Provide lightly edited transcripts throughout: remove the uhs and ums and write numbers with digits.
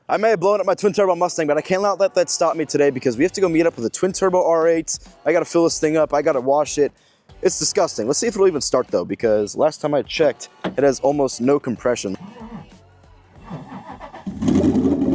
I may have blown up my twin turbo Mustang, but I can't let that stop me today because we have to go meet up with a twin turbo R8. I gotta fill this thing up, I gotta wash it. It's disgusting. Let's see if it'll even start though, because last time I checked, it has almost no compression.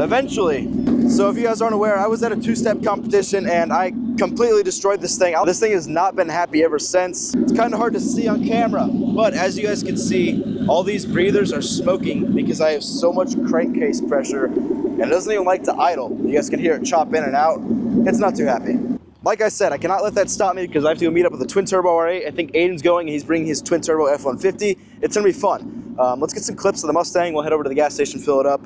Eventually. So if you guys aren't aware, I was at a two-step competition and I completely destroyed this thing. This thing has not been happy ever since. It's kind of hard to see on camera, but as you guys can see, all these breathers are smoking because I have so much crankcase pressure and it doesn't even like to idle. You guys can hear it chop in and out. It's not too happy. Like I said, I cannot let that stop me because I have to go meet up with a twin turbo R8. I think Aiden's going and he's bringing his twin turbo F150. It's gonna be fun. Let's get some clips of the Mustang. We'll head over to the gas station, fill it up.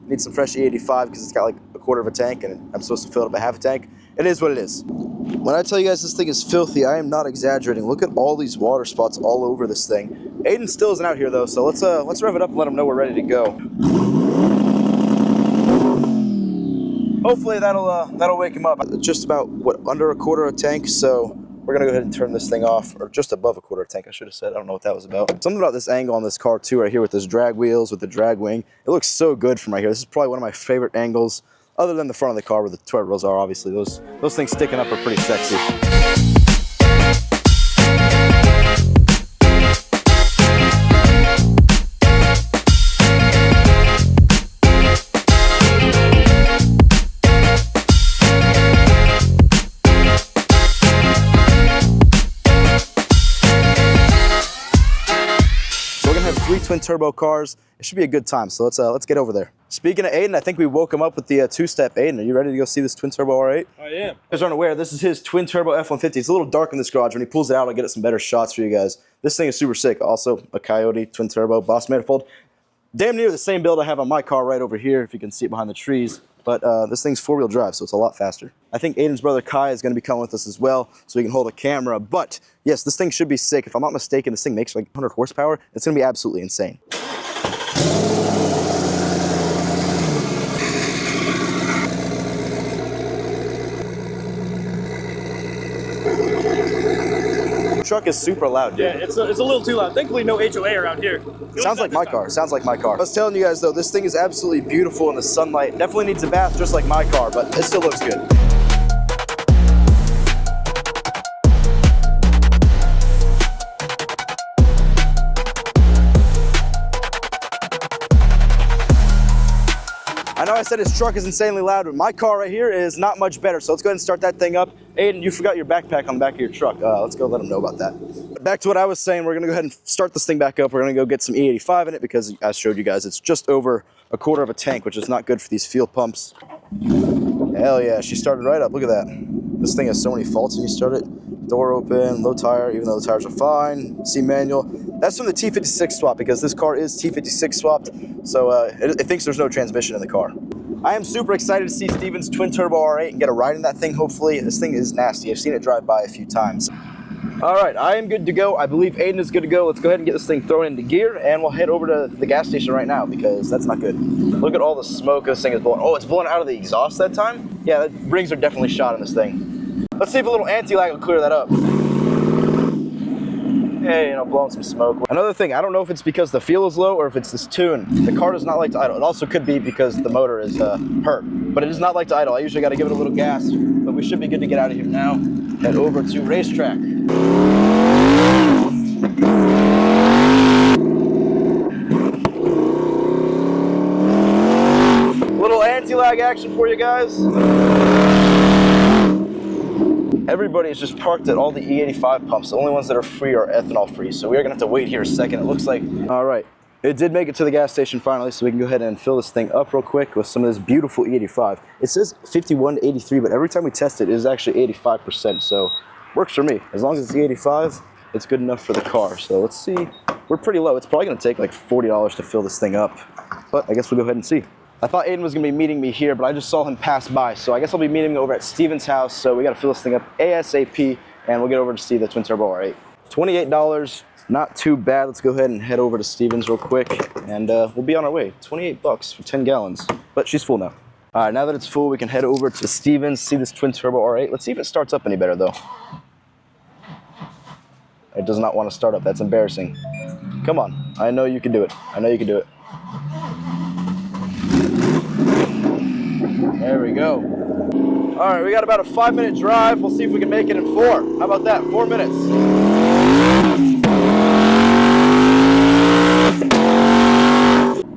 Need some fresh E85 because it's got like a quarter of a tank and I'm supposed to fill it up a half a tank. It is what it is. When I tell you guys this thing is filthy, I am not exaggerating. Look at all these water spots all over this thing. Aiden still isn't out here though, so let's rev it up and let him know we're ready to go. Hopefully that'll wake him up. Just about under a quarter of a tank, so we're gonna go ahead and turn this thing off, or just above a quarter tank, I should have said. I don't know what that was about. Something about this angle on this car too, right here with this drag wheels, with the drag wing. It looks so good from right here. This is probably one of my favorite angles, other than the front of the car where the turbos are, obviously. Those things sticking up are pretty sexy. Three twin turbo cars. It should be a good time, so let's get over there. Speaking of Aiden, I think we woke him up with the two-step. Aiden, are you ready to go see this twin turbo R8? I am. You guys aren't aware, this is his twin turbo F150. It's a little dark in this garage. When he pulls it out, I'll get some better shots for you guys. This thing is super sick. Also a Coyote twin turbo Boss manifold. Damn near the same build I have on my car right over here, if you can see it behind the trees. But this thing's four-wheel drive, so it's a lot faster. I think Aiden's brother Kai is going to be coming with us as well, so he can hold a camera. But yes, this thing should be sick. If I'm not mistaken, this thing makes like 100 horsepower. It's going to be absolutely insane. The truck is super loud, dude. Yeah, it's a little too loud. Thankfully, no HOA around here. Sounds like my car. Sounds like my car. I was telling you guys though, this thing is absolutely beautiful in the sunlight. Definitely needs a bath, just like my car, but it still looks good. I know I said his truck is insanely loud, but my car right here is not much better. So let's go ahead and start that thing up. Aiden, you forgot your backpack on the back of your truck. Let's go let him know about that. But back to what I was saying, we're gonna go ahead and start this thing back up. We're gonna go get some E85 in it because I showed you guys it's just over a quarter of a tank, which is not good for these fuel pumps. Hell yeah, she started right up, look at that. This thing has so many faults when you start it. Door open, low tire, even though the tires are fine. C manual. That's from the T56 swap because this car is T56 swapped, so it thinks there's no transmission in the car. I am super excited to see Steven's twin turbo R8 and get a ride in that thing, hopefully. This thing is nasty. I've seen it drive by a few times. All right, I am good to go. I believe Aiden is good to go. Let's go ahead and get this thing thrown into gear and we'll head over to the gas station right now because that's not good. Look at all the smoke this thing is blowing. Oh, it's blowing out of the exhaust that time? Yeah, the rings are definitely shot in this thing. Let's see if a little anti-lag will clear that up. Hey, you know, blowing some smoke. Another thing, I don't know if it's because the fuel is low or if it's this tune. The car does not like to idle. It also could be because the motor is hurt, but it does not like to idle. I usually got to give it a little gas, but we should be good to get out of here now. Head over to racetrack. Little anti-lag action for you guys. Everybody is just parked at all the E85 pumps. The only ones that are free are ethanol free. So we are gonna have to wait here a second. It looks like, all right, it did make it to the gas station finally, so we can go ahead and fill this thing up real quick with some of this beautiful E85. It says 51 to 83, but every time we test it, it is actually 85%. So works for me. As long as it's E85, it's good enough for the car. So let's see, we're pretty low. It's probably gonna take like $40 to fill this thing up, but I guess we'll go ahead and see. I thought Aiden was gonna be meeting me here, but I just saw him pass by. So I guess I'll be meeting him over at Steven's house. So we gotta fill this thing up ASAP and we'll get over to see the twin turbo R8. $28, not too bad. Let's go ahead and head over to Steven's real quick and we'll be on our way. 28 bucks for 10 gallons, but she's full now. All right, now that it's full, we can head over to Steven's, see this twin turbo R8. Let's see if it starts up any better though. It does not want to start up, that's embarrassing. Come on, I know you can do it. I know you can do it. we go. All right, we got about a 5-minute drive. We'll see if we can make it in 4. How about that? 4 minutes.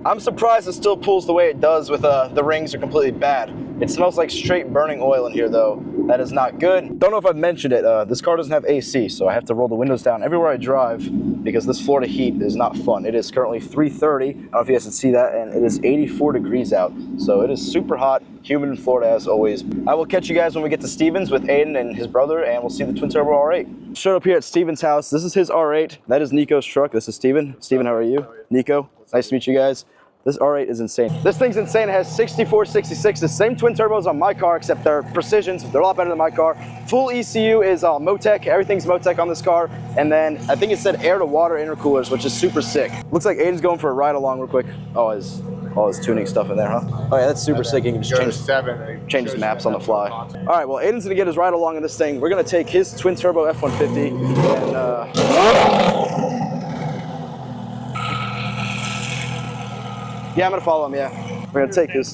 I'm surprised it still pulls the way it does with the rings are completely bad. It smells like straight burning oil in here though. That is not good. Don't know if I've mentioned it. This car doesn't have AC, so I have to roll the windows down everywhere I drive because this Florida heat is not fun. It is currently 3:30. I don't know if you guys can see that, and it is 84 degrees out. So it is super hot, humid in Florida as always. I will catch you guys when we get to Steven's with Aiden and his brother, and we'll see the twin turbo R8. Showed up here at Steven's house. This is his R8. That is Nico's truck. This is Steven. Steven, how are you? Nico, nice to meet you guys. This R8 is insane. This thing's insane. It has 6466, the same twin turbos on my car, except they're precisions. They're a lot better than my car. Full ECU is Motec. Everything's Motec on this car. And then I think it said air to water intercoolers, which is super sick. Looks like Aiden's going for a ride along real quick. Oh, all his tuning stuff in there, huh? Oh yeah, that's super sick. You can just change his maps on the fly. All right, well, Aiden's gonna get his ride along in this thing. We're gonna take his twin turbo F150 and yeah, I'm gonna follow him, yeah. We're gonna take his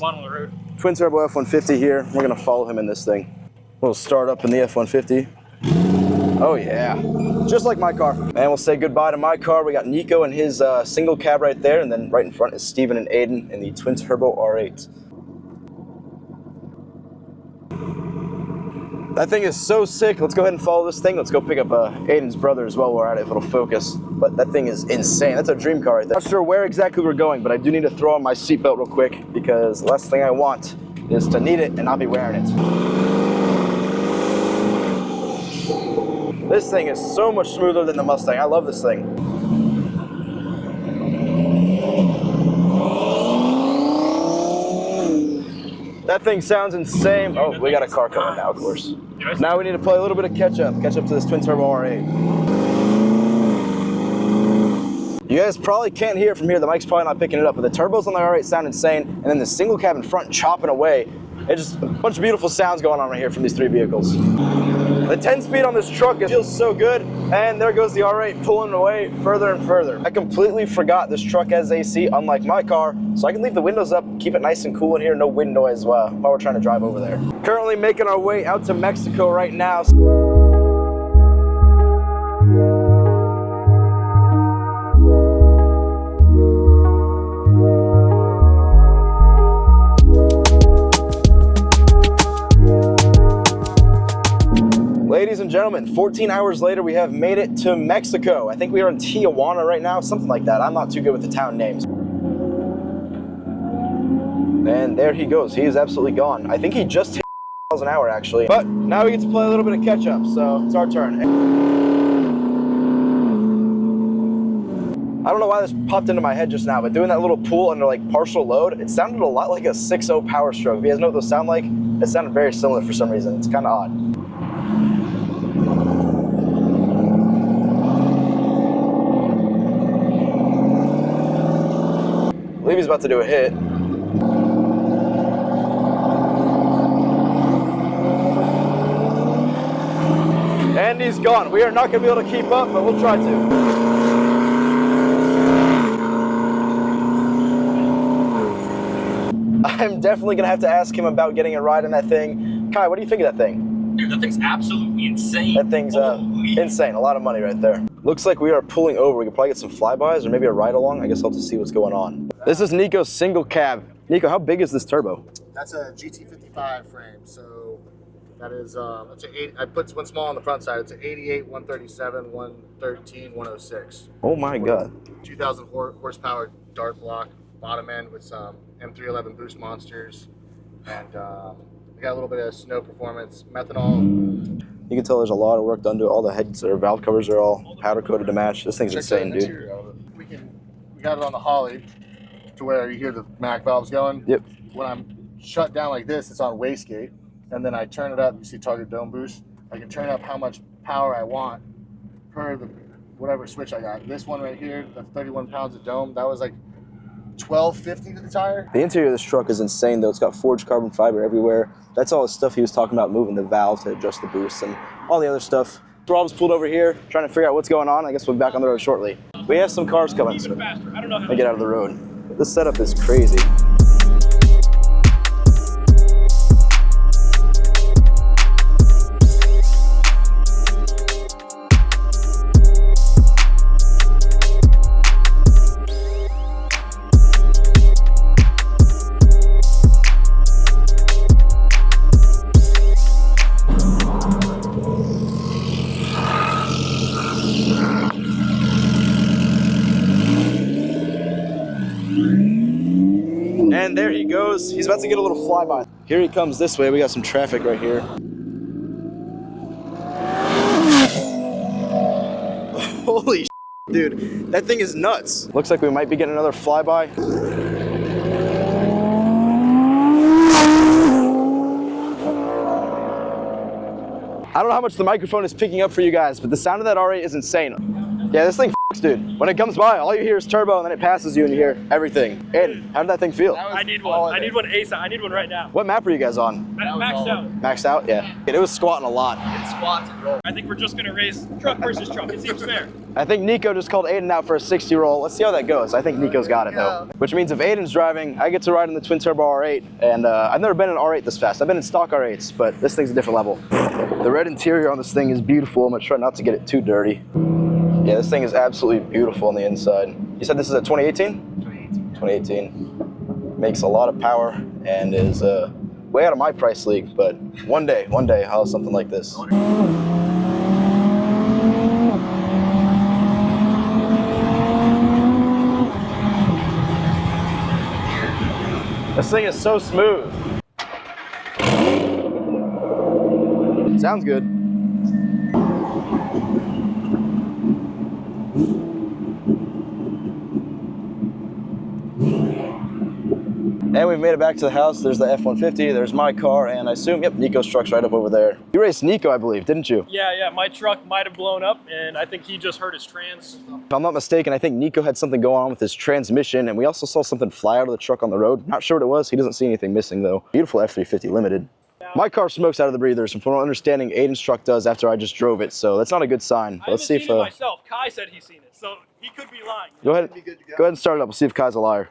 twin turbo F150 here. We're gonna follow him in this thing. We'll start up in the F150. Oh yeah, just like my car. And we'll say goodbye to my car. We got Nico and his single cab right there, and then right in front is Steven and Aiden in the twin turbo R8. That thing is so sick. Let's go ahead and follow this thing. Let's go pick up Aiden's brother as well while we're at it, if it'll focus. But that thing is insane. That's a dream car right there. Not sure where exactly we're going, but I do need to throw on my seatbelt real quick because the last thing I want is to need it and not be wearing it. This thing is so much smoother than the Mustang. I love this thing. That thing sounds insane. Oh, we got a car coming now, of course. Now we need to play a little bit of catch up to this twin turbo R8. You guys probably can't hear it from here. The mic's probably not picking it up, but the turbos on the R8 sound insane, and then the single cab in front chopping away. It's just a bunch of beautiful sounds going on right here from these 3 vehicles. The 10-speed on this truck feels so good, and there goes the R8 pulling away further and further. I completely forgot this truck has AC, unlike my car, so I can leave the windows up, keep it nice and cool in here, no wind noise while we're trying to drive over there. Currently making our way out to Mexico right now. Ladies and gentlemen, 14 hours later, we have made it to Mexico. I think we are in Tijuana right now, something like that. I'm not too good with the town names. And there he goes. He is absolutely gone. I think he just hit miles an hour, actually. But now we get to play a little bit of catch up, so it's our turn. I don't know why this popped into my head just now, but doing that little pull under like partial load, it sounded a lot like a 6.0 Power Stroke. If you guys know what those sound like, it sounded very similar for some reason. It's kind of odd. I believe he's about to do a hit. And he's gone. We are not going to be able to keep up, but we'll try to. I'm definitely going to have to ask him about getting a ride in that thing. Kai, what do you think of that thing? Dude, that thing's absolutely insane. That thing's insane. A lot of money right there. Looks like we are pulling over. We could probably get some flybys or maybe a ride along. I guess I'll have to see what's going on. This is Nico's single cab. Nico, how big is this turbo? That's a GT55 frame. So that is, I put one small on the front side. It's an 88, 137, 113, 106. Oh my God. 2,000 horsepower dart block, bottom end with some M311 boost monsters. And we got a little bit of snow performance, methanol. You can tell there's a lot of work done to it. All the heads or valve covers are all powder coated to match. This thing's insane, dude. We got it on the Holly to where you hear the Mac valves going. Yep. When I'm shut down like this, it's on wastegate. And then I turn it up, you see target dome boost. I can turn up how much power I want per the whatever switch I got. This one right here, the 31 pounds of dome, that was like 1250 to the tire. The interior of this truck is insane though. It's got forged carbon fiber everywhere. That's all the stuff he was talking about, moving the valve to adjust the boost and all the other stuff. Rob's pulled over here, trying to figure out what's going on. I guess we'll be back on the road shortly. We have some cars coming, so I get out of the road. This setup is crazy. goes. He's about to get a little flyby. Here he comes this way. We got some traffic right here. Holy dude, that thing is nuts. Looks like we might be getting another flyby. I don't know how much the microphone is picking up for you guys, but the sound of that R8 is insane. Yeah, this thing f***s, dude. When it comes by, all you hear is turbo, and then it passes you, and you hear everything. Aiden, how did that thing feel? I need one. I need one ASAP. I need one right now. What map are you guys on? Maxed out. Maxed out? Yeah. It was squatting a lot. It squats and rolls. I think we're just gonna race truck versus truck. It seems fair. I think Nico just called Aiden out for a 60 roll. Let's see how that goes. I think Nico's got it though. Which means if Aiden's driving, I get to ride in the twin turbo R8. And I've never been in an R8 this fast. I've been in stock R8s, but this thing's a different level. The red interior on this thing is beautiful. I'm gonna try not to get it too dirty. Yeah, this thing is absolutely beautiful on the inside. You said this is a 2018? 2018. Makes a lot of power and is way out of my price league, but one day I'll have something like this. This thing is so smooth. Sounds good. And we've made it back to the house. There's the F150, there's my car, and I assume, yep, Nico's truck's right up over there. You raced Nico, I believe, didn't you? Yeah, my truck might have blown up, and I think he just hurt his trans. If I'm not mistaken, I think Nico had something going on with his transmission, and we also saw something fly out of the truck on the road. Not sure what it was. He doesn't see anything missing, though. Beautiful F350 Limited. My car smokes out of the breathers, and from what I'm understanding, Aiden's truck does after I just drove it, so that's not a good sign. But let's see if... I haven't seen it myself. Kai said he's seen it, so he could be lying. Go ahead and start it up. We'll see if Kai's a liar.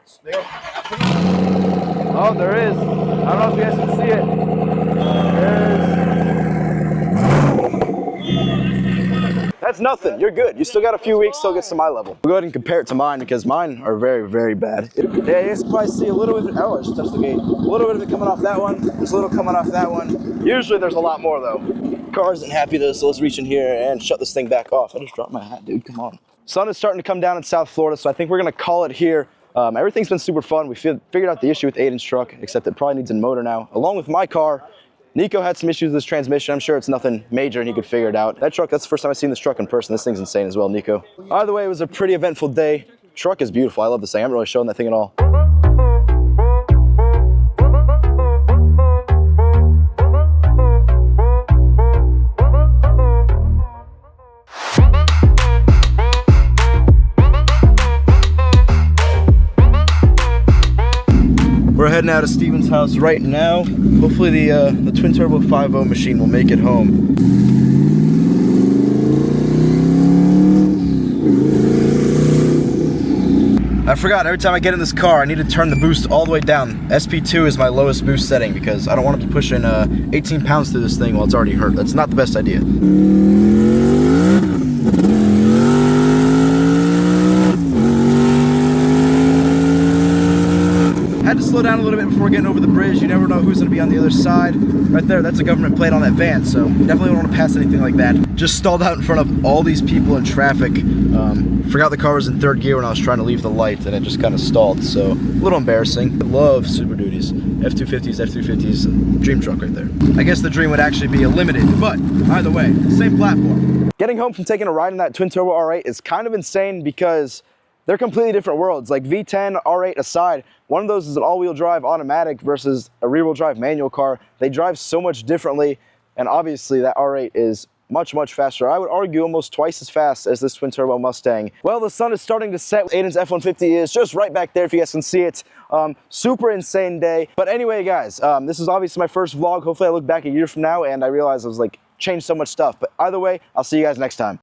Oh, there is. I don't know if you guys can see it. There is. That's nothing. You're good. You still got a few weeks till it gets to my level. We'll go ahead and compare it to mine because mine are very, very bad. Yeah, you guys can probably see a little bit of it. Oh, I just touched the gate. A little bit of it coming off that one. There's a little coming off that one. Usually there's a lot more though. Car isn't happy though, so let's reach in here and shut this thing back off. I just dropped my hat, dude. Come on. Sun is starting to come down in South Florida, so I think we're gonna call it here. Everything's been super fun. We figured out the issue with Aiden's truck, except it probably needs a motor now. Along with my car, Nico had some issues with his transmission. I'm sure it's nothing major and he could figure it out. That truck, that's the first time I've seen this truck in person. This thing's insane as well, Nico. Either way, it was a pretty eventful day. Truck is beautiful. I love this thing. I haven't really shown that thing at all. We're heading out of Steven's house right now. Hopefully the twin turbo 5.0 machine will make it home. I forgot, every time I get in this car, I need to turn the boost all the way down. SP2 is my lowest boost setting because I don't want to be pushing 18 pounds through this thing while it's already hurt. That's not the best idea. Had to slow down a little bit before getting over the bridge. You never know who's going to be on the other side. Right there, that's a government plate on that van, so definitely don't want to pass anything like that. Just stalled out in front of all these people in traffic. Forgot the car was in third gear when I was trying to leave the light, and it just kind of stalled, so a little embarrassing. I love Super Duties. F250s, F350s, dream truck right there. I guess the dream would actually be a limited, but either way, same platform. Getting home from taking a ride in that twin turbo R8 is kind of insane because they're completely different worlds. Like V10, R8 aside, one of those is an all-wheel drive automatic versus a rear-wheel drive manual car. They drive so much differently, and obviously that R8 is much, much faster. I would argue almost twice as fast as this twin-turbo Mustang. Well, the sun is starting to set. Aiden's F150 is just right back there if you guys can see it. Super insane day. But anyway, guys, this is obviously my first vlog. Hopefully I look back a year from now and I realize I was like, changed so much stuff. But either way, I'll see you guys next time.